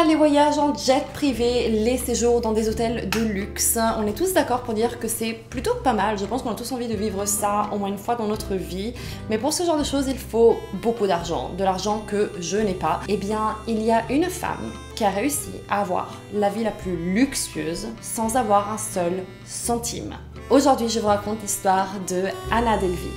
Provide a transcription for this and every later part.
les voyages en jet privé, les séjours dans des hôtels de luxe, on est tous d'accord pour dire que c'est plutôt pas mal. Je pense qu'on a tous envie de vivre ça au moins une fois dans notre vie. Mais pour ce genre de choses, il faut beaucoup d'argent, de l'argent que je n'ai pas. Eh bien, il y a une femme qui a réussi à avoir la vie la plus luxueuse sans avoir un seul centime. Aujourd'hui, je vous raconte l'histoire de Anna Delvey.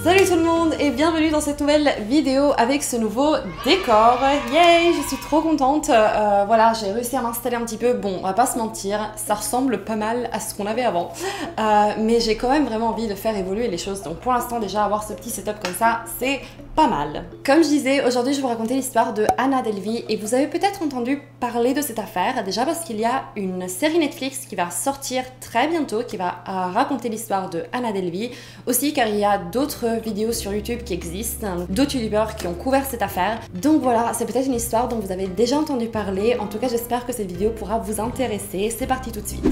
Salut tout le monde et bienvenue dans cette nouvelle vidéo avec ce nouveau décor. Yay, je suis trop contente. Voilà, j'ai réussi à m'installer un petit peu. Bon, on va pas se mentir, ça ressemble pas mal à ce qu'on avait avant. Mais j'ai quand même vraiment envie de faire évoluer les choses. Donc pour l'instant déjà, avoir ce petit setup comme ça, c'est pas mal. Comme je disais, aujourd'hui je vais vous raconter l'histoire de Anna Delvey et vous avez peut-être entendu parler de cette affaire. Déjà parce qu'il y a une série Netflix qui va sortir très bientôt, qui va raconter l'histoire de Anna Delvey. Aussi car il y a d'autres vidéos sur YouTube qui existent, d'autres youtubeurs qui ont couvert cette affaire. Donc voilà, c'est peut-être une histoire dont vous avez déjà entendu parler. En tout cas, j'espère que cette vidéo pourra vous intéresser. C'est parti tout de suite.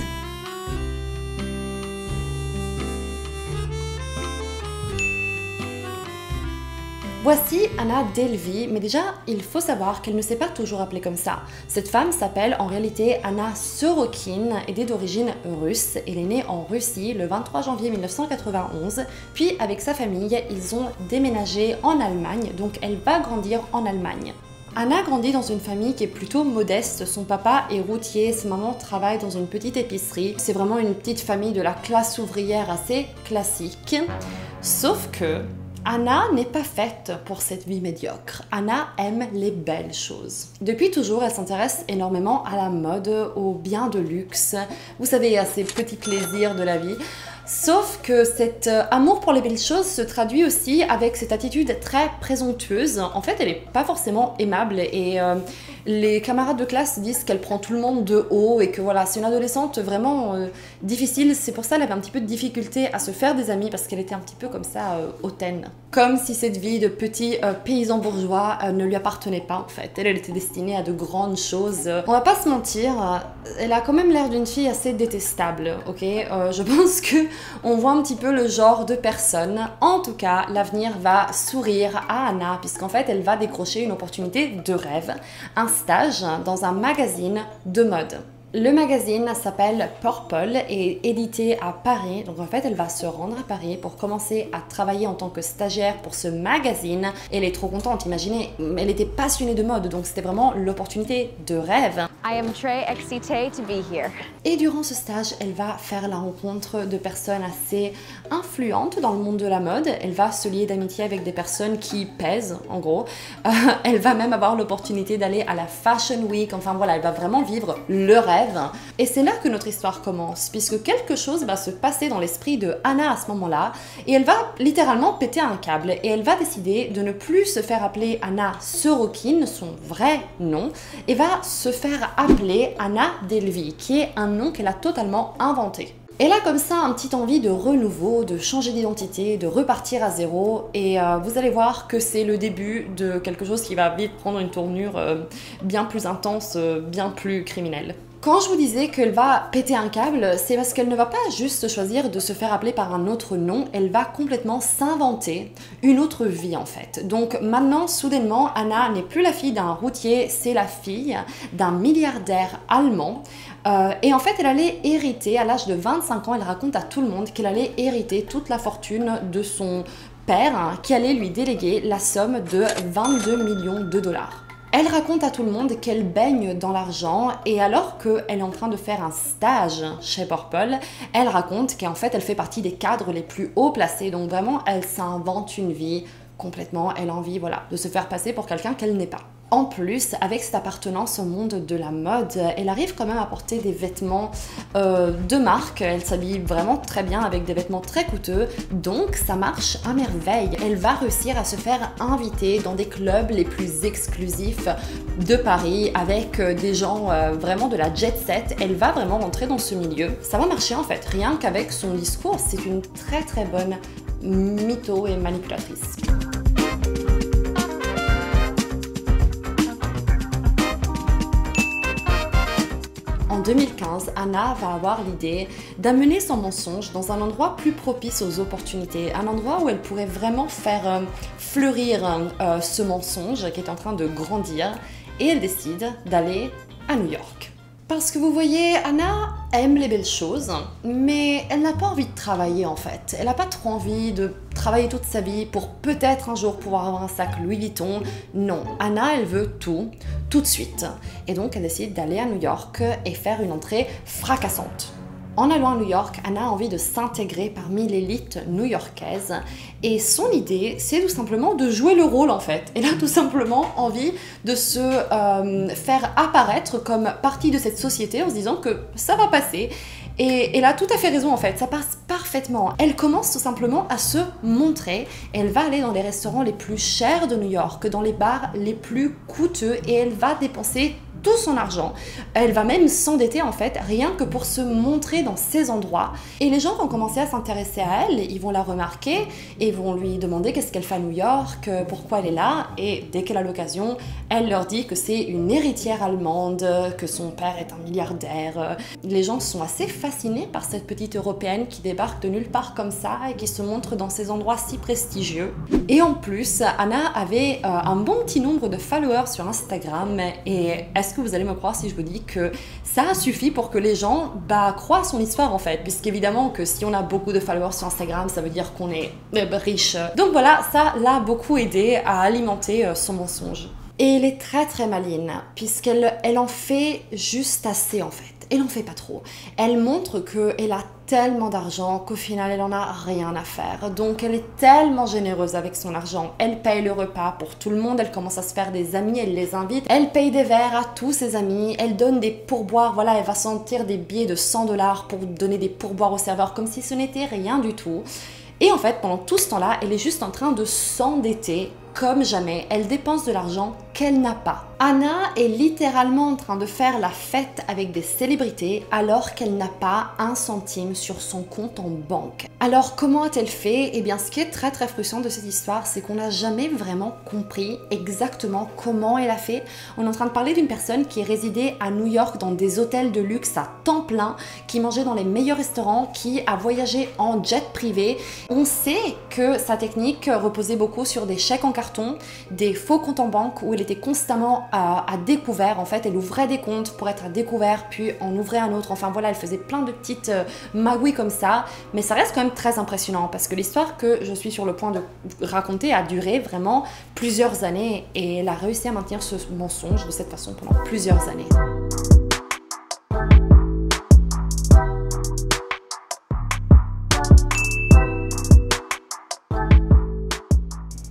Voici Anna Delvey, mais déjà, il faut savoir qu'elle ne s'est pas toujours appelée comme ça. Cette femme s'appelle en réalité Anna Sorokin et est d'origine russe. Elle est née en Russie le 23 janvier 1991, puis avec sa famille, ils ont déménagé en Allemagne, donc elle va grandir en Allemagne. Anna grandit dans une famille qui est plutôt modeste, son papa est routier, sa maman travaille dans une petite épicerie. C'est vraiment une petite famille de la classe ouvrière assez classique, sauf que Anna n'est pas faite pour cette vie médiocre. Anna aime les belles choses. Depuis toujours, elle s'intéresse énormément à la mode, aux biens de luxe, vous savez, à ces petits plaisirs de la vie. Sauf que cet amour pour les belles choses se traduit aussi avec cette attitude très présomptueuse. En fait, elle n'est pas forcément aimable et les camarades de classe disent qu'elle prend tout le monde de haut et que voilà, c'est une adolescente vraiment difficile. C'est pour ça qu'elle avait un petit peu de difficulté à se faire des amis parce qu'elle était un petit peu comme ça hautaine. Comme si cette vie de petit paysan bourgeois ne lui appartenait pas en fait. Elle était destinée à de grandes choses. On va pas se mentir, elle a quand même l'air d'une fille assez détestable, ok? Je pense que on voit un petit peu le genre de personne. En tout cas, l'avenir va sourire à Anna puisqu'en fait, elle va décrocher une opportunité de rêve, un stage dans un magazine de mode. Le magazine s'appelle Purple et est édité à Paris. Donc en fait, elle va se rendre à Paris pour commencer à travailler en tant que stagiaire pour ce magazine. Et elle est trop contente, imaginez, elle était passionnée de mode, donc c'était vraiment l'opportunité de rêve. I am très excitée to be here. Et durant ce stage, elle va faire la rencontre de personnes assez influentes dans le monde de la mode. Elle va se lier d'amitié avec des personnes qui pèsent, en gros. Elle va même avoir l'opportunité d'aller à la Fashion Week. Enfin voilà, elle va vraiment vivre le rêve. Et c'est là que notre histoire commence, puisque quelque chose va se passer dans l'esprit de Anna à ce moment-là, et elle va littéralement péter un câble, et elle va décider de ne plus se faire appeler Anna Sorokin, son vrai nom, et va se faire appeler Anna Delvey, qui est un nom qu'elle a totalement inventé. Elle a comme ça un petit envie de renouveau, de changer d'identité, de repartir à zéro et vous allez voir que c'est le début de quelque chose qui va vite prendre une tournure bien plus intense, bien plus criminelle. Quand je vous disais qu'elle va péter un câble, c'est parce qu'elle ne va pas juste choisir de se faire appeler par un autre nom, elle va complètement s'inventer une autre vie en fait. Donc maintenant, soudainement, Anna n'est plus la fille d'un routier, c'est la fille d'un milliardaire allemand. Et en fait, elle allait hériter, à l'âge de 25 ans, elle raconte à tout le monde qu'elle allait hériter toute la fortune de son père, hein, qui allait lui déléguer la somme de 22 millions de dollars. Elle raconte à tout le monde qu'elle baigne dans l'argent et alors qu'elle est en train de faire un stage chez Purple, elle raconte qu'en fait elle fait partie des cadres les plus haut placés. Donc vraiment, elle s'invente une vie complètement, elle a envie voilà, de se faire passer pour quelqu'un qu'elle n'est pas. En plus, avec cette appartenance au monde de la mode, elle arrive quand même à porter des vêtements de marque. Elle s'habille vraiment très bien avec des vêtements très coûteux, donc ça marche à merveille. Elle va réussir à se faire inviter dans des clubs les plus exclusifs de Paris avec des gens vraiment de la jet set. Elle va vraiment rentrer dans ce milieu. Ça va marcher en fait, rien qu'avec son discours. C'est une très bonne mytho et manipulatrice. En 2015, Anna va avoir l'idée d'amener son mensonge dans un endroit plus propice aux opportunités, un endroit où elle pourrait vraiment faire fleurir ce mensonge qui est en train de grandir, et elle décide d'aller à New York. Parce que vous voyez, Anna aime les belles choses, mais elle n'a pas envie de travailler en fait. Elle n'a pas trop envie de travailler toute sa vie pour peut-être un jour pouvoir avoir un sac Louis Vuitton. Non, Anna, elle veut tout de suite. Et donc, elle décide d'aller à New York et faire une entrée fracassante. En allant à New York, Anna a envie de s'intégrer parmi l'élite new-yorkaise et son idée, c'est tout simplement de jouer le rôle en fait. Elle a tout simplement envie de se faire apparaître comme partie de cette société en se disant que ça va passer. Et elle a tout à fait raison en fait, ça passe parfaitement. Elle commence tout simplement à se montrer. Elle va aller dans les restaurants les plus chers de New York, dans les bars les plus coûteux et elle va dépenser tout son argent. Elle va même s'endetter en fait, rien que pour se montrer dans ces endroits. Et les gens vont commencer à s'intéresser à elle, ils vont la remarquer et vont lui demander qu'est-ce qu'elle fait à New York, pourquoi elle est là. Et dès qu'elle a l'occasion, elle leur dit que c'est une héritière allemande, que son père est un milliardaire. Les gens sont assez fascinés par cette petite européenne qui débarque de nulle part comme ça et qui se montre dans ces endroits si prestigieux. Et en plus, Anna avait un bon petit nombre de followers sur Instagram et est-ce que vous allez me croire si je vous dis que ça a suffi pour que les gens croient son histoire en fait, puisqu'évidemment que si on a beaucoup de followers sur Instagram, ça veut dire qu'on est riche. Donc voilà, ça l'a beaucoup aidé à alimenter son mensonge. Et elle est très très maligne, puisqu'elle en fait juste assez en fait. Elle en fait pas trop. Elle montre qu'elle a tellement d'argent qu'au final elle en a rien à faire. Donc elle est tellement généreuse avec son argent. Elle paye le repas pour tout le monde, elle commence à se faire des amis, elle les invite. Elle paye des verres à tous ses amis, elle donne des pourboires, voilà, elle va sentir des billets de 100 $ pour donner des pourboires au serveur comme si ce n'était rien du tout. Et en fait, pendant tout ce temps-là, elle est juste en train de s'endetter comme jamais. Elle dépense de l'argent qu'elle n'a pas. Anna est littéralement en train de faire la fête avec des célébrités alors qu'elle n'a pas un centime sur son compte en banque. Alors comment a-t-elle fait? Eh bien ce qui est très très frustrant de cette histoire, c'est qu'on n'a jamais vraiment compris exactement comment elle a fait. On est en train de parler d'une personne qui résidait à New York dans des hôtels de luxe à temps plein, qui mangeait dans les meilleurs restaurants, qui a voyagé en jet privé. On sait que sa technique reposait beaucoup sur des chèques en carton, des faux comptes en banque où elle était constamment à découvert. En fait, elle ouvrait des comptes pour être à découvert, puis en ouvrait un autre. Enfin voilà, elle faisait plein de petites magouilles comme ça. Mais ça reste quand même très impressionnant parce que l'histoire que je suis sur le point de raconter a duré vraiment plusieurs années et elle a réussi à maintenir ce mensonge de cette façon pendant plusieurs années.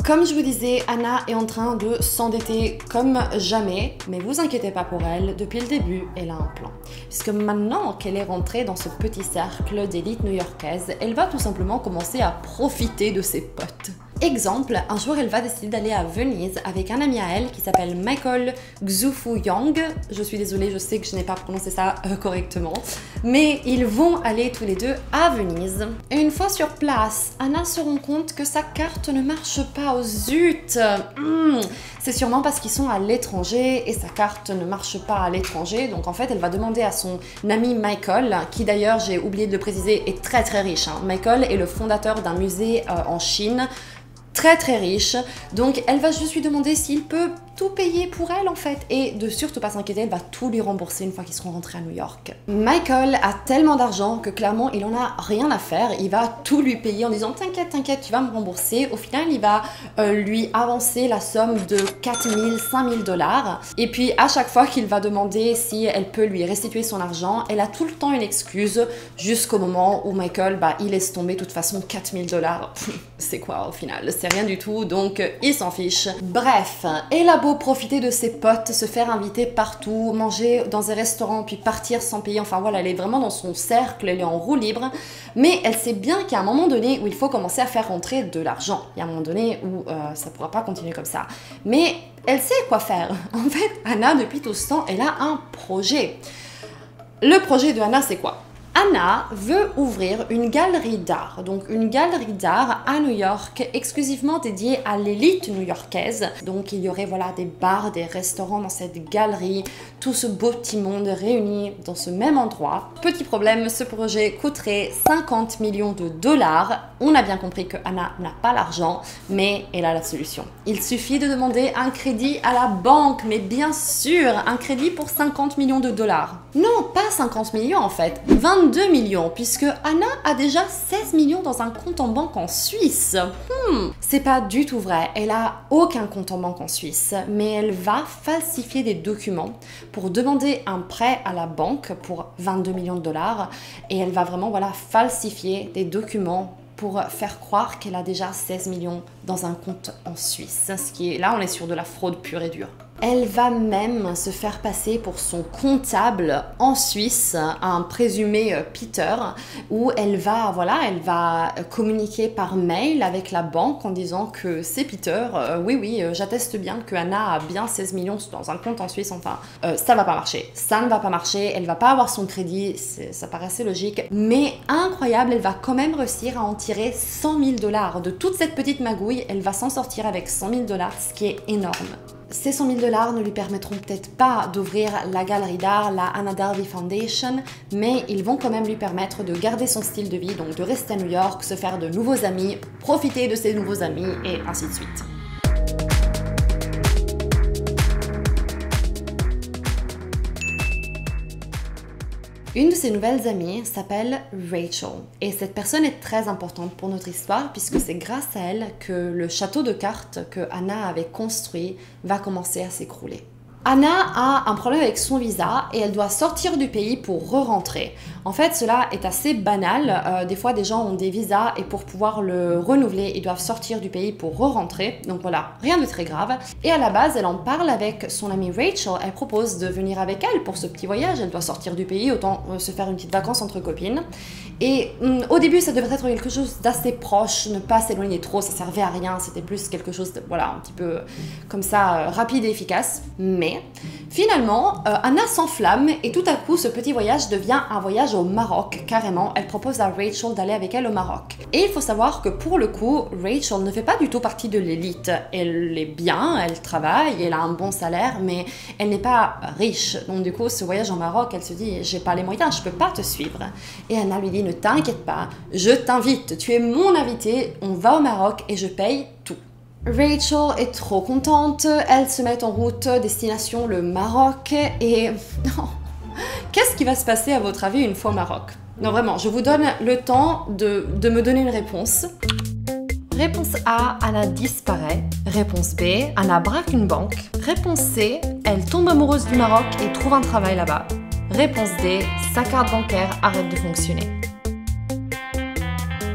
Comme je vous disais, Anna est en train de s'endetter comme jamais, mais vous inquiétez pas pour elle, depuis le début, elle a un plan. Puisque maintenant qu'elle est rentrée dans ce petit cercle d'élite new-yorkaise, elle va tout simplement commencer à profiter de ses potes. Exemple, un jour elle va décider d'aller à Venise avec un ami à elle qui s'appelle Michael Xuefuyang. Je suis désolée, je sais que je n'ai pas prononcé ça correctement. Mais ils vont aller tous les deux à Venise. Et une fois sur place, Anna se rend compte que sa carte ne marche pas. Oh zut! C'est sûrement parce qu'ils sont à l'étranger et sa carte ne marche pas à l'étranger. Donc en fait, elle va demander à son ami Michael, qui d'ailleurs, j'ai oublié de le préciser, est très très riche. Michael est le fondateur d'un musée en Chine, très très riche, donc elle va juste lui demander s'il peut tout payer pour elle en fait et de surtout pas s'inquiéter, elle va tout lui rembourser une fois qu'ils seront rentrés à New York. Michael a tellement d'argent que clairement il en a rien à faire, il va tout lui payer en disant t'inquiète, t'inquiète, tu vas me rembourser. Au final il va lui avancer la somme de 4 000, 5 000 $ et puis à chaque fois qu'il va demander si elle peut lui restituer son argent, elle a tout le temps une excuse jusqu'au moment où Michael il laisse tomber. De toute façon 4 000 $, c'est quoi au final? C'est rien du tout, donc il s'en fiche. Bref, elle a beau profiter de ses potes, se faire inviter partout, manger dans des restaurants, puis partir sans payer. Enfin voilà, elle est vraiment dans son cercle, elle est en roue libre. Mais elle sait bien qu'il y a un moment donné où il faut commencer à faire rentrer de l'argent. Il y a un moment donné où ça ne pourra pas continuer comme ça. Mais elle sait quoi faire. En fait, Anna, depuis tout ce temps, elle a un projet. Le projet de Anna, c'est quoi? Anna veut ouvrir une galerie d'art, donc une galerie d'art à New York exclusivement dédiée à l'élite new-yorkaise. Donc il y aurait voilà des bars, des restaurants dans cette galerie, tout ce beau petit monde réuni dans ce même endroit. Petit problème, ce projet coûterait 50 millions de dollars. On a bien compris que Anna n'a pas l'argent, mais elle a la solution. Il suffit de demander un crédit à la banque, mais bien sûr, un crédit pour 50 millions de dollars. Non, pas 50 millions en fait, 22 millions, puisque Anna a déjà 16 millions dans un compte en banque en Suisse. C'est pas du tout vrai, elle a aucun compte en banque en Suisse, mais elle va falsifier des documents pour demander un prêt à la banque pour 22 millions de dollars, et elle va vraiment voilà falsifier des documents pour faire croire qu'elle a déjà 16 millions dans un compte en Suisse. Ce qui est, là, on est sur de la fraude pure et dure. Elle va même se faire passer pour son comptable en Suisse, un présumé Peter, où elle va communiquer par mail avec la banque en disant que c'est Peter. Oui, j'atteste bien que Anna a bien 16 millions dans un compte en Suisse. Enfin, ça va pas marcher. Ça ne va pas marcher. Elle va pas avoir son crédit. Ça paraissait logique. Mais incroyable, elle va quand même réussir à en tirer 100 000 dollars. De toute cette petite magouille, elle va s'en sortir avec 100 000 dollars, ce qui est énorme. Ces 100 000 dollars ne lui permettront peut-être pas d'ouvrir la galerie d'art, la Anna Delvey Foundation, mais ils vont quand même lui permettre de garder son style de vie, donc de rester à New York, se faire de nouveaux amis, profiter de ses nouveaux amis et ainsi de suite. Une de ses nouvelles amies s'appelle Rachel et cette personne est très importante pour notre histoire puisque c'est grâce à elle que le château de cartes que Anna avait construit va commencer à s'écrouler. Anna a un problème avec son visa et elle doit sortir du pays pour re-rentrer. En fait, cela est assez banal. Des fois, des gens ont des visas et pour pouvoir le renouveler, ils doivent sortir du pays pour re-rentrer. Donc voilà, rien de très grave. Et à la base, elle en parle avec son amie Rachel. Elle propose de venir avec elle pour ce petit voyage. Elle doit sortir du pays, autant se faire une petite vacance entre copines. Et au début, ça devrait être quelque chose d'assez proche, ne pas s'éloigner trop, ça servait à rien. C'était plus quelque chose de, voilà, un petit peu comme ça, rapide et efficace. Mais finalement, Anna s'enflamme et tout à coup, ce petit voyage devient un voyage au Maroc, carrément. Elle propose à Rachel d'aller avec elle au Maroc. Et il faut savoir que pour le coup, Rachel ne fait pas du tout partie de l'élite. Elle est bien, elle travaille, elle a un bon salaire, mais elle n'est pas riche. Donc du coup, ce voyage au Maroc, elle se dit, j'ai pas les moyens, je peux pas te suivre. Et Anna lui dit, ne t'inquiète pas, je t'invite, tu es mon invité, on va au Maroc et je paye tout. Rachel est trop contente, elle se met en route, destination le Maroc et... Qu'est-ce qui va se passer à votre avis une fois au Maroc? Non vraiment, je vous donne le temps de me donner une réponse. Réponse A, Anna disparaît. Réponse B, Anna braque une banque. Réponse C, elle tombe amoureuse du Maroc et trouve un travail là-bas. Réponse D, sa carte bancaire arrête de fonctionner.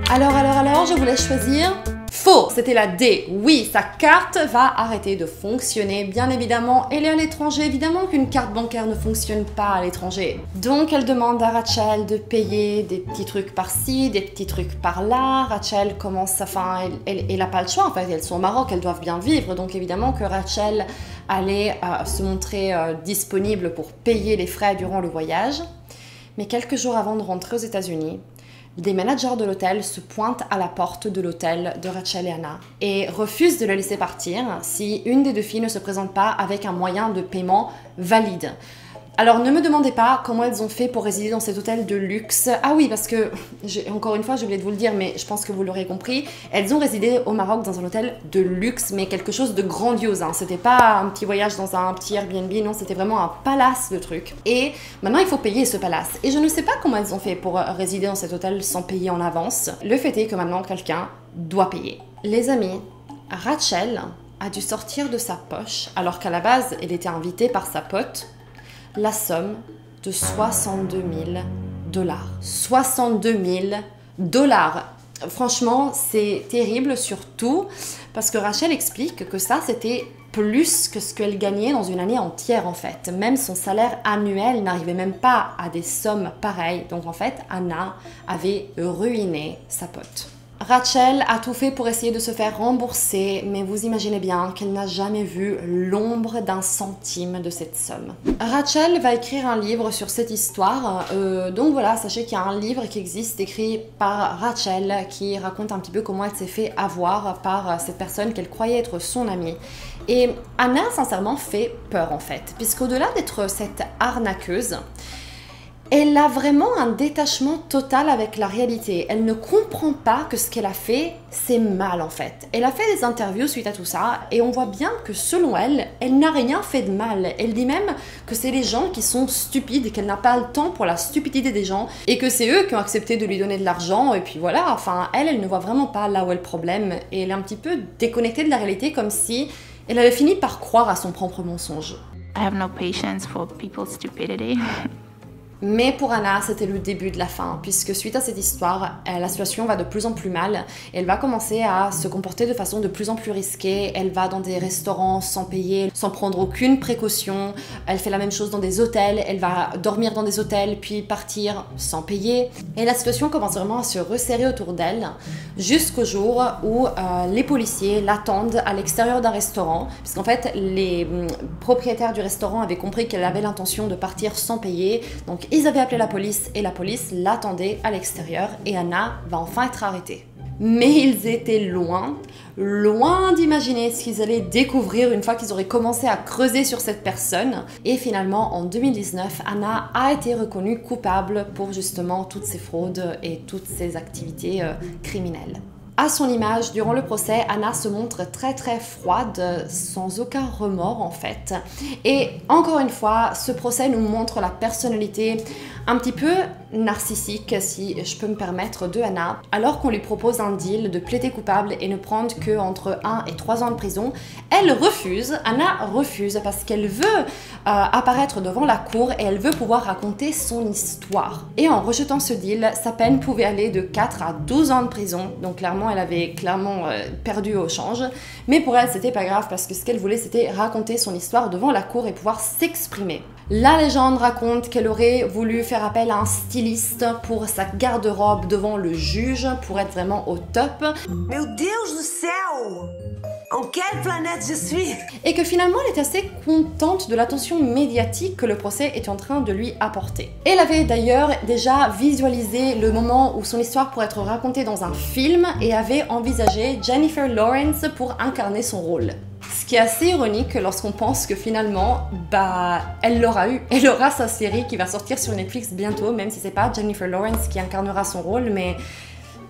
Alors, je vous laisse choisir. Faux, c'était la D. Oui, sa carte va arrêter de fonctionner. Bien évidemment, elle est à l'étranger. Évidemment qu'une carte bancaire ne fonctionne pas à l'étranger. Donc, elle demande à Rachel de payer des petits trucs par-ci, des petits trucs par-là. Rachel commence, elle n'a pas le choix. En fait, elles sont au Maroc, elles doivent bien vivre. Donc, évidemment que Rachel allait se montrer disponible pour payer les frais durant le voyage. Mais quelques jours avant de rentrer aux États-Unis, des managers de l'hôtel se pointent à la porte de l'hôtel de Rachel et Anna et refusent de le laisser partir si une des deux filles ne se présente pas avec un moyen de paiement valide. Alors ne me demandez pas comment elles ont fait pour résider dans cet hôtel de luxe. Ah oui, parce que, encore une fois, j'ai oublié de vous le dire, mais je pense que vous l'aurez compris, elles ont résidé au Maroc dans un hôtel de luxe, mais quelque chose de grandiose. Hein. C'était pas un petit voyage dans un petit Airbnb, non, c'était vraiment un palace, le truc. Et maintenant, il faut payer ce palace. Et je ne sais pas comment elles ont fait pour résider dans cet hôtel sans payer en avance. Le fait est que maintenant, quelqu'un doit payer. Les amis, Rachel a dû sortir de sa poche, alors qu'à la base, elle était invitée par sa pote, la somme de 62 000 dollars. 62 000 dollars. Franchement, c'est terrible, surtout parce que Rachel explique que ça, c'était plus que ce qu'elle gagnait dans une année entière, en fait. Même son salaire annuel n'arrivait même pas à des sommes pareilles. Donc, en fait, Anna avait ruiné sa pote. Rachel a tout fait pour essayer de se faire rembourser, mais vous imaginez bien qu'elle n'a jamais vu l'ombre d'un centime de cette somme. Rachel va écrire un livre sur cette histoire, donc voilà, sachez qu'il y a un livre qui existe écrit par Rachel qui raconte un petit peu comment elle s'est fait avoir par cette personne qu'elle croyait être son amie. Et Anna, sincèrement, fait peur en fait, puisqu'au-delà d'être cette arnaqueuse, elle a vraiment un détachement total avec la réalité. Elle ne comprend pas que ce qu'elle a fait, c'est mal en fait. Elle a fait des interviews suite à tout ça et on voit bien que selon elle, elle n'a rien fait de mal. Elle dit même que c'est les gens qui sont stupides et qu'elle n'a pas le temps pour la stupidité des gens et que c'est eux qui ont accepté de lui donner de l'argent et puis voilà, enfin elle ne voit vraiment pas là où est le problème et elle est un petit peu déconnectée de la réalité comme si elle avait fini par croire à son propre mensonge. I have no patience for people's stupidity. Mais pour Anna, c'était le début de la fin, puisque suite à cette histoire, la situation va de plus en plus mal. Elle va commencer à se comporter de façon de plus en plus risquée. Elle va dans des restaurants sans payer, sans prendre aucune précaution. Elle fait la même chose dans des hôtels. Elle va dormir dans des hôtels, puis partir sans payer. Et la situation commence vraiment à se resserrer autour d'elle, jusqu'au jour où les policiers l'attendent à l'extérieur d'un restaurant, puisqu'en fait, les propriétaires du restaurant avaient compris qu'elle avait l'intention de partir sans payer. Donc, ils avaient appelé la police et la police l'attendait à l'extérieur et Anna va enfin être arrêtée. Mais ils étaient loin d'imaginer ce qu'ils allaient découvrir une fois qu'ils auraient commencé à creuser sur cette personne. Et finalement, en 2019, Anna a été reconnue coupable pour justement toutes ces fraudes et toutes ces activités criminelles. À son image, durant le procès, Anna se montre très froide, sans aucun remords en fait. Et encore une fois, ce procès nous montre la personnalité un petit peu narcissique, si je peux me permettre, de Anna. Alors qu'on lui propose un deal de plaider coupable et ne prendre que entre 1 et 3 ans de prison, elle refuse, Anna refuse parce qu'elle veut apparaître devant la cour et elle veut pouvoir raconter son histoire. Et en rejetant ce deal, sa peine pouvait aller de 4 à 12 ans de prison, donc clairement elle avait perdu au change, mais pour elle c'était pas grave parce que ce qu'elle voulait c'était raconter son histoire devant la cour et pouvoir s'exprimer. La légende raconte qu'elle aurait voulu faire appel à un styliste pour sa garde-robe devant le juge pour être vraiment au top. Meu Deus do céu! En quelle planète je suis? Et que finalement elle est assez contente de l'attention médiatique que le procès est en train de lui apporter. Elle avait d'ailleurs déjà visualisé le moment où son histoire pourrait être racontée dans un film et avait envisagé Jennifer Lawrence pour incarner son rôle. Ce qui est assez ironique lorsqu'on pense que finalement, elle l'aura eu. Elle aura sa série qui va sortir sur Netflix bientôt, même si c'est pas Jennifer Lawrence qui incarnera son rôle, mais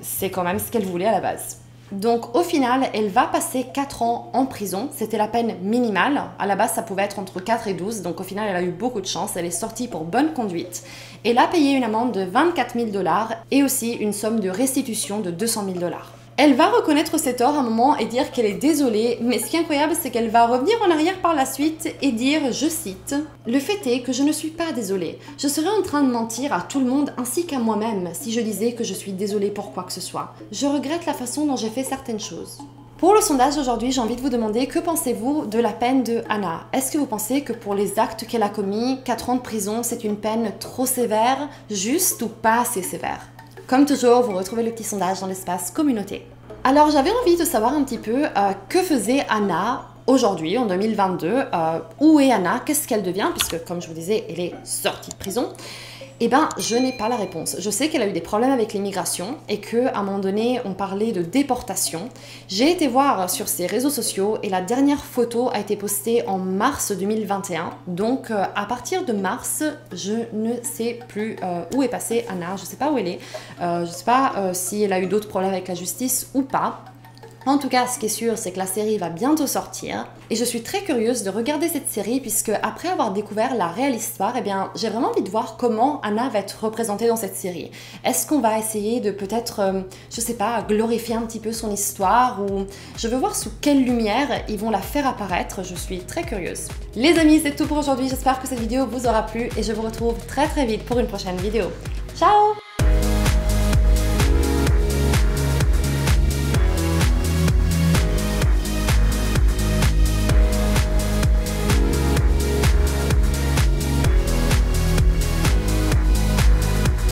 c'est quand même ce qu'elle voulait à la base. Donc au final, elle va passer 4 ans en prison, c'était la peine minimale. À la base, ça pouvait être entre 4 et 12, donc au final, elle a eu beaucoup de chance. Elle est sortie pour bonne conduite. Elle a payé une amende de 24 000 $ et aussi une somme de restitution de 200 000 $. Elle va reconnaître ses torts à un moment et dire qu'elle est désolée, mais ce qui est incroyable, c'est qu'elle va revenir en arrière par la suite et dire, je cite, « Le fait est que je ne suis pas désolée. Je serais en train de mentir à tout le monde ainsi qu'à moi-même si je disais que je suis désolée pour quoi que ce soit. Je regrette la façon dont j'ai fait certaines choses. » Pour le sondage d'aujourd'hui, j'ai envie de vous demander que pensez-vous de la peine de Anna? Est-ce que vous pensez que pour les actes qu'elle a commis, 4 ans de prison, c'est une peine trop sévère, juste ou pas assez sévère? Comme toujours, vous retrouvez le petit sondage dans l'espace communauté. Alors j'avais envie de savoir un petit peu que faisait Anna aujourd'hui, en 2022. Où est Anna? Qu'est-ce qu'elle devient? Puisque comme je vous disais, elle est sortie de prison. Eh ben, je n'ai pas la réponse. Je sais qu'elle a eu des problèmes avec l'immigration et qu'à un moment donné, on parlait de déportation. J'ai été voir sur ses réseaux sociaux et la dernière photo a été postée en mars 2021. Donc, à partir de mars, je ne sais plus où est passée Anna. Je ne sais pas où elle est. Je ne sais pas si elle a eu d'autres problèmes avec la justice ou pas. En tout cas, ce qui est sûr, c'est que la série va bientôt sortir et je suis très curieuse de regarder cette série puisque après avoir découvert la réelle histoire, eh bien, j'ai vraiment envie de voir comment Anna va être représentée dans cette série. Est-ce qu'on va essayer de peut-être, je sais pas, glorifier un petit peu son histoire ou je veux voir sous quelle lumière ils vont la faire apparaître, je suis très curieuse. Les amis, c'est tout pour aujourd'hui, j'espère que cette vidéo vous aura plu et je vous retrouve très vite pour une prochaine vidéo. Ciao!